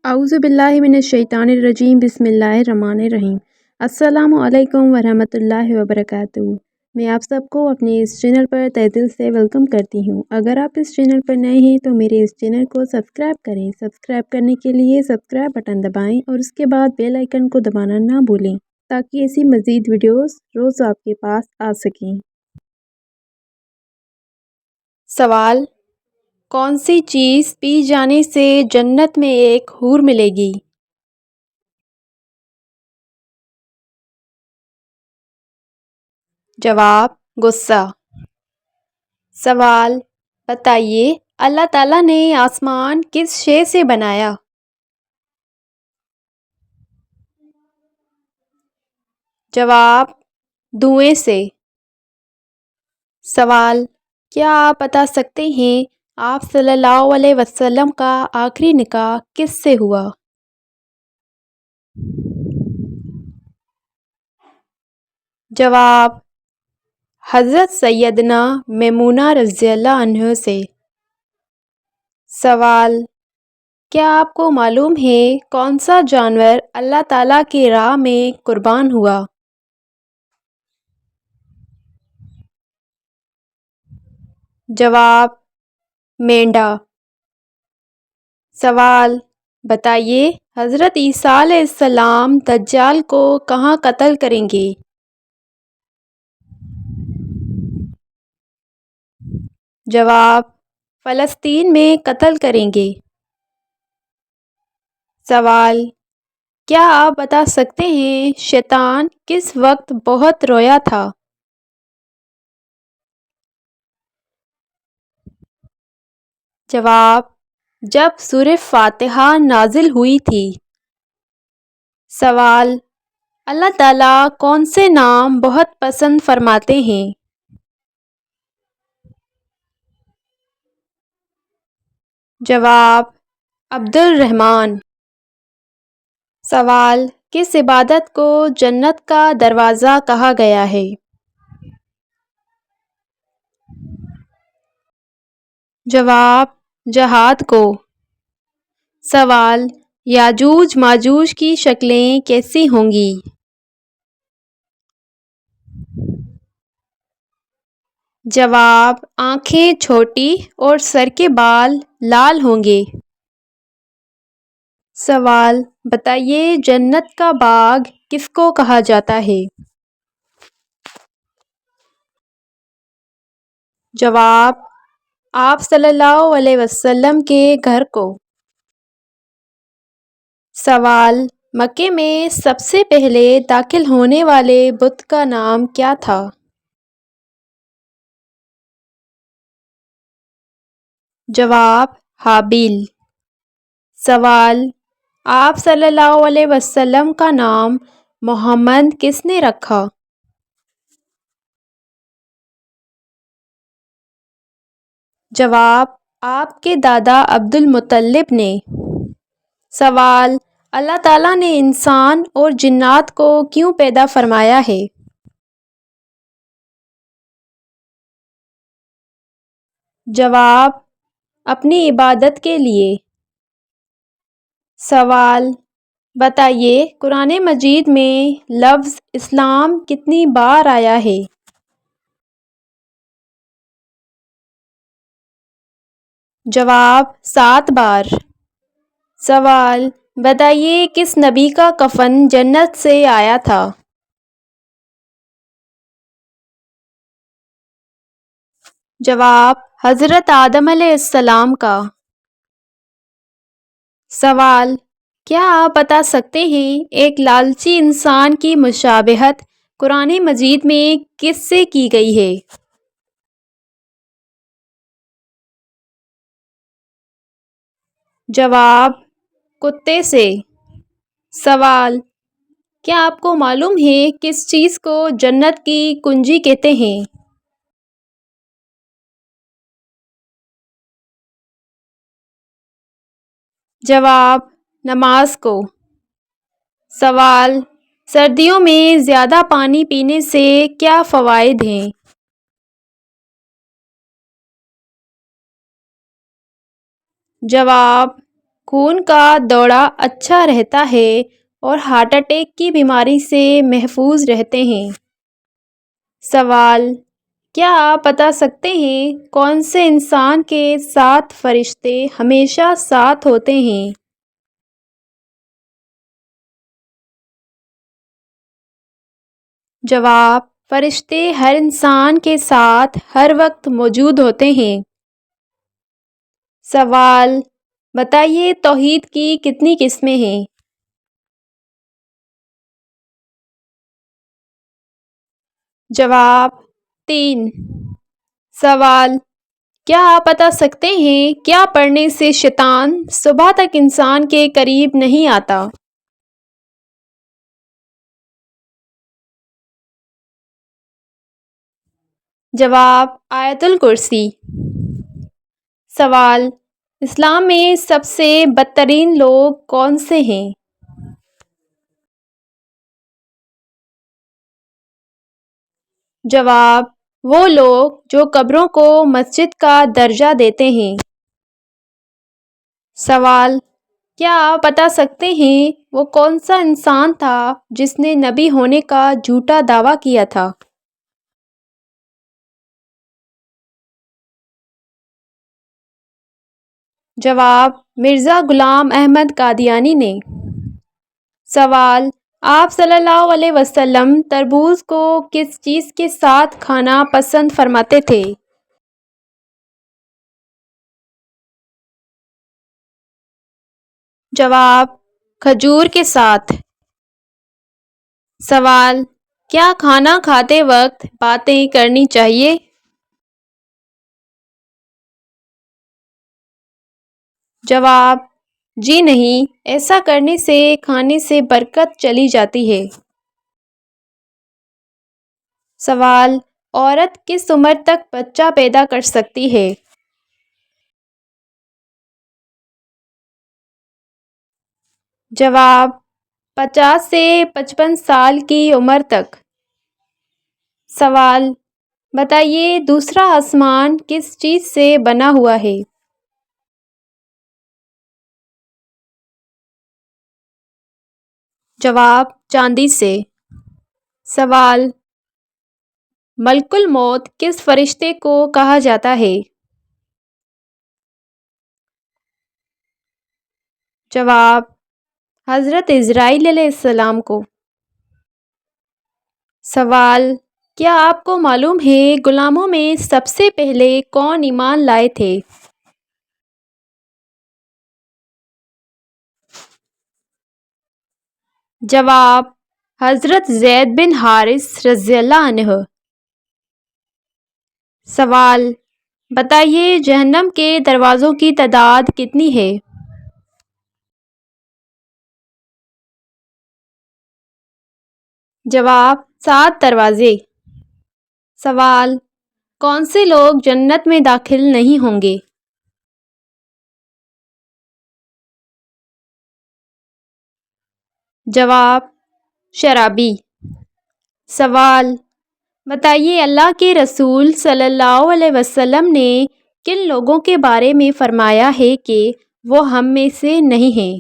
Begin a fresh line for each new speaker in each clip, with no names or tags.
اعوذ باللہ من الشیطان الرجیم بسم اللہ الرحمن الرحیم۔ السلام علیکم ورحمۃ اللہ وبرکاتہ۔ میں آپ سب کو اپنے اس چینل پر تہہ دل سے ویلکم کرتی ہوں۔ اگر آپ اس چینل پر نئے ہیں تو میرے اس چینل کو سبسکرائب کریں۔ سبسکرائب کرنے کے لیے سبسکرائب بٹن دبائیں اور اس کے بعد بیل آئیکن کو دبانا نہ بھولیں تاکہ ایسی مزید ویڈیوز روز آپ کے پاس آ سکیں۔ سوال: کون سی چیز پی جانے سے جنت میں ایک حور ملے گی؟ جواب: غصہ۔ سوال: بتائیے اللہ تعالیٰ نے آسمان کس شے سے بنایا؟ جواب: دھوئیں سے۔ سوال: کیا آپ بتا سکتے ہیں آپ صلی اللہ علیہ وسلم کا آخری نکاح کس سے ہوا؟ جواب: حضرت سیدنا میمونہ رضی اللہ عنہا سے۔ سوال: کیا آپ کو معلوم ہے کون سا جانور اللہ تعالیٰ کی راہ میں قربان ہوا؟ جواب: مینڈا۔ سوال: بتائیے حضرت عیسیٰ علیہ السلام دجال کو کہاں قتل کریں گے؟ جواب: فلسطین میں قتل کریں گے۔ سوال: کیا آپ بتا سکتے ہیں شیطان کس وقت بہت رویا تھا؟ جواب: جب سورہ فاتحہ نازل ہوئی تھی۔ سوال: اللہ تعالیٰ کون سے نام بہت پسند فرماتے ہیں؟ جواب: عبد الرحمن۔ سوال: کس عبادت کو جنت کا دروازہ کہا گیا ہے؟ جواب: جہاد کو۔ سوال: یاجوج ماجوج کی شکلیں کیسی ہوں گی؟ جواب: آنکھیں چھوٹی اور سر کے بال لال ہوں گے۔ سوال: بتائیے جنت کا باغ کس کو کہا جاتا ہے؟ جواب: آپ صلی اللہ علیہ وسلم کے گھر کو۔ سوال: مکے میں سب سے پہلے داخل ہونے والے بت کا نام کیا تھا؟ جواب: ہابیل۔ سوال: آپ صلی اللہ علیہ وسلم کا نام محمد کس نے رکھا؟ جواب: آپ کے دادا عبد المطلب نے۔ سوال: اللہ تعالیٰ نے انسان اور جنات کو کیوں پیدا فرمایا ہے؟ جواب: اپنی عبادت کے لیے۔ سوال: بتائیے قرآن مجید میں لفظ اسلام کتنی بار آیا ہے؟ جواب: 7 بار۔ سوال: بتائیے کس نبی کا کفن جنت سے آیا تھا؟ جواب: حضرت آدم علیہ السلام کا۔ سوال: کیا آپ بتا سکتے ہیں ایک لالچی انسان کی مشابہت قرآن مجید میں کس سے کی گئی ہے؟ جواب: کتے سے۔ سوال: کیا آپ کو معلوم ہے کس چیز کو جنت کی کنجی کہتے ہیں؟ جواب: نماز کو۔ سوال: سردیوں میں زیادہ پانی پینے سے کیا فوائد ہیں؟ جواب: خون کا دوڑا اچھا رہتا ہے اور ہارٹ اٹیک کی بیماری سے محفوظ رہتے ہیں۔ سوال: کیا آپ بتا سکتے ہیں کون سے انسان کے 7 فرشتے ہمیشہ ساتھ ہوتے ہیں؟ جواب: فرشتے ہر انسان کے ساتھ ہر وقت موجود ہوتے ہیں۔ سوال: بتائیے توحید کی کتنی قسمیں ہیں؟ جواب: 3۔ سوال: کیا آپ بتا سکتے ہیں کیا پڑھنے سے شیطان صبح تک انسان کے قریب نہیں آتا؟ جواب: آیت الکرسی۔ سوال: اسلام میں سب سے بدترین لوگ کون سے ہیں؟ جواب: وہ لوگ جو قبروں کو مسجد کا درجہ دیتے ہیں۔ سوال: کیا آپ بتا سکتے ہیں وہ کون سا انسان تھا جس نے نبی ہونے کا جھوٹا دعویٰ کیا تھا؟ جواب: مرزا غلام احمد قادیانی نے۔ سوال: آپ صلی اللہ علیہ وسلم تربوز کو کس چیز کے ساتھ کھانا پسند فرماتے تھے؟ جواب: کھجور کے ساتھ۔ سوال: کیا کھانا کھاتے وقت باتیں کرنی چاہیے؟ جواب: جی نہیں، ایسا کرنے سے کھانے سے برکت چلی جاتی ہے۔ سوال: عورت کس عمر تک بچہ پیدا کر سکتی ہے؟ جواب: 50 سے 55 سال کی عمر تک۔ سوال: بتائیے دوسرا آسمان کس چیز سے بنا ہوا ہے؟ جواب: چاندی سے۔ سوال: ملک الموت کس فرشتے کو کہا جاتا ہے؟ جواب: حضرت عزرائیل علیہ السلام کو۔ سوال: کیا آپ کو معلوم ہے غلاموں میں سب سے پہلے کون ایمان لائے تھے؟ جواب: حضرت زید بن حارث رضی اللہ عنہ۔ سوال: بتائیے جہنم کے دروازوں کی تعداد کتنی ہے؟ جواب: 7 دروازے۔ سوال: کون سے لوگ جنت میں داخل نہیں ہوں گے؟ جواب: شرابی۔ سوال: بتائیے اللہ کے رسول صلی اللہ علیہ وسلم نے کن لوگوں کے بارے میں فرمایا ہے کہ وہ ہم میں سے نہیں ہیں؟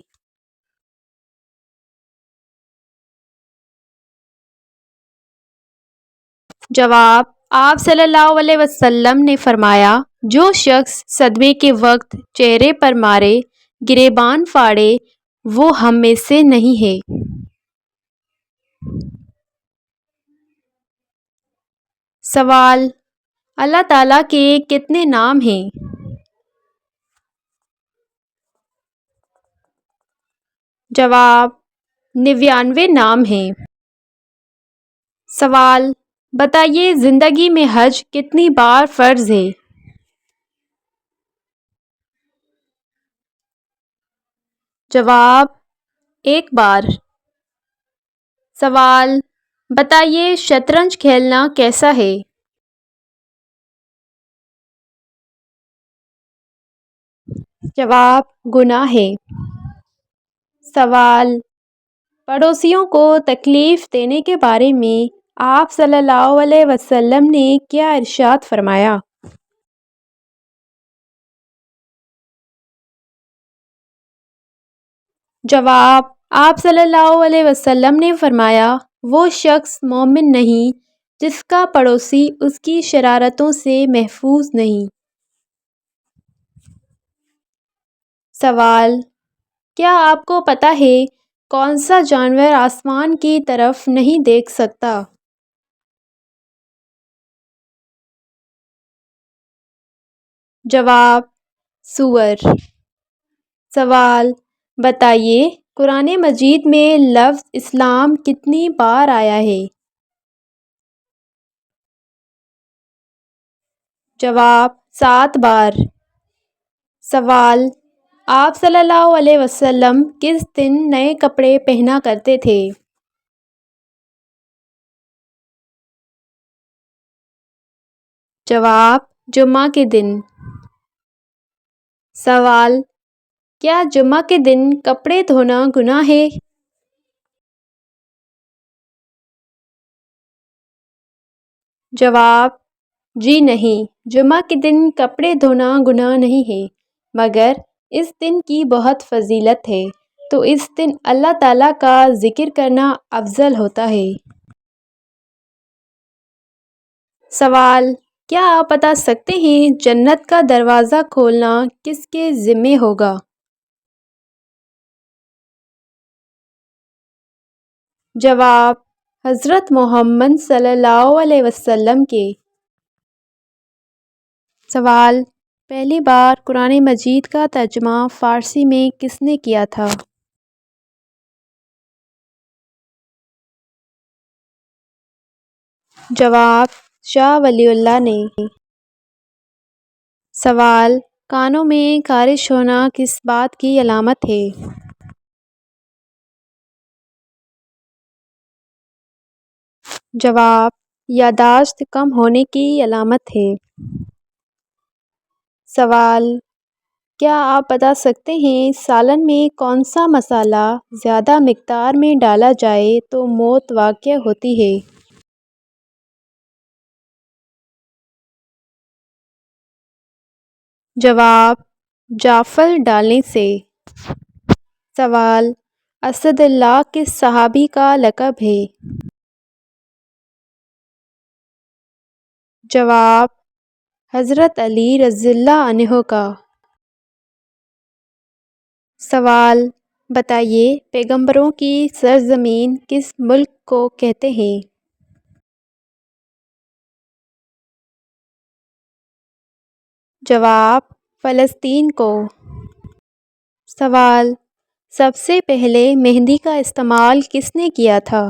جواب: آپ صلی اللہ علیہ وسلم نے فرمایا جو شخص صدمے کے وقت چہرے پر مارے گریبان پھاڑے وہ ہم میں سے نہیں ہے۔ سوال: اللہ تعالیٰ کے کتنے نام ہیں؟ جواب: 99 نام ہیں۔ سوال: بتائیے زندگی میں حج کتنی بار فرض ہے؟ جواب: 1 بار۔ سوال: بتائیے شطرنج کھیلنا کیسا ہے؟ جواب: گناہ ہے۔ سوال: پڑوسیوں کو تکلیف دینے کے بارے میں آپ صلی اللہ علیہ وسلم نے کیا ارشاد فرمایا؟ جواب: آپ صلی اللہ علیہ وسلم نے فرمایا، وہ شخص مومن نہیں جس کا پڑوسی اس کی شرارتوں سے محفوظ نہیں۔ سوال: کیا آپ کو پتہ ہے کون سا جانور آسمان کی طرف نہیں دیکھ سکتا؟ جواب: سؤر۔ سوال: بتائیے، قرآن مجید میں لفظ اسلام کتنی بار آیا ہے؟ جواب: 7 بار۔ سوال: آپ صلی اللہ علیہ وسلم کس دن نئے کپڑے پہنا کرتے تھے؟ جواب: جمعہ کے دن۔ سوال: کیا جمعہ کے دن کپڑے دھونا گناہ ہے؟ جواب: جی نہیں، جمعہ کے دن کپڑے دھونا گناہ نہیں ہے، مگر اس دن کی بہت فضیلت ہے، تو اس دن اللہ تعالیٰ کا ذکر کرنا افضل ہوتا ہے۔ سوال: کیا آپ بتا سکتے ہیں جنت کا دروازہ کھولنا کس کے ذمہ ہوگا؟ جواب: حضرت محمد صلی اللہ علیہ وسلم کے۔ سوال: پہلی بار قرآن مجید کا ترجمہ فارسی میں کس نے کیا تھا؟ جواب: شاہ ولی اللہ نے۔ سوال: کانوں میں خارش ہونا کس بات کی علامت ہے؟ جواب: یادداشت کم ہونے کی علامت ہے۔ سوال: کیا آپ بتا سکتے ہیں سالن میں کون سا مسالہ زیادہ مقدار میں ڈالا جائے تو موت واقع ہوتی ہے؟ جواب: جعفر ڈالنے سے۔ سوال: اسد اللہ کس صحابی کا لقب ہے؟ جواب: حضرت علی رضی اللہ عنہ کا۔ سوال: بتائیے، پیغمبروں کی سرزمین کس ملک کو کہتے ہیں؟ جواب: فلسطین کو۔ سوال: سب سے پہلے مہندی کا استعمال کس نے کیا تھا؟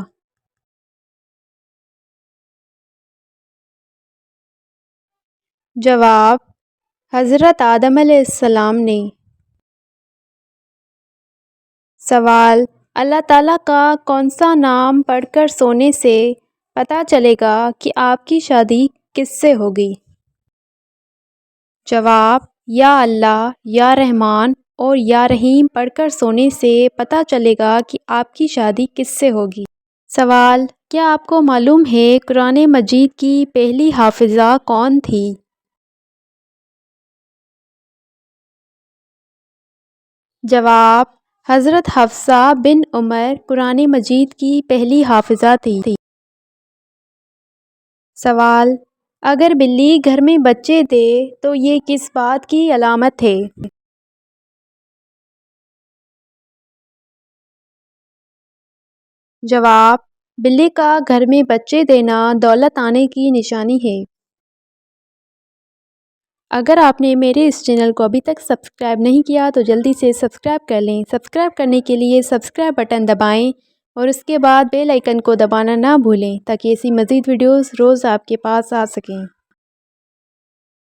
جواب: حضرت آدم علیہ السلام نے۔ سوال: اللہ تعالیٰ کا کون سا نام پڑھ کر سونے سے پتہ چلے گا کہ آپ کی شادی کس سے ہوگی؟ جواب: یا اللہ، یا رحمان اور یا رحیم پڑھ کر سونے سے پتہ چلے گا کہ آپ کی شادی کس سے ہوگی۔ سوال: کیا آپ کو معلوم ہے قرآن مجید کی پہلی حافظہ کون تھی؟ جواب: حضرت حفصہ بن عمر قرآن مجید کی پہلی حافظہ تھی۔ سوال: اگر بلی گھر میں بچے دے تو یہ کس بات کی علامت ہے؟ جواب: بلی کا گھر میں بچے دینا دولت آنے کی نشانی ہے۔ اگر آپ نے میرے اس چینل کو ابھی تک سبسکرائب نہیں کیا تو جلدی سے سبسکرائب کر لیں۔ سبسکرائب کرنے کے لیے سبسکرائب بٹن دبائیں اور اس کے بعد بیل آئیکن کو دبانا نہ بھولیں تاکہ ایسی مزید ویڈیوز روز آپ کے پاس آ سکیں۔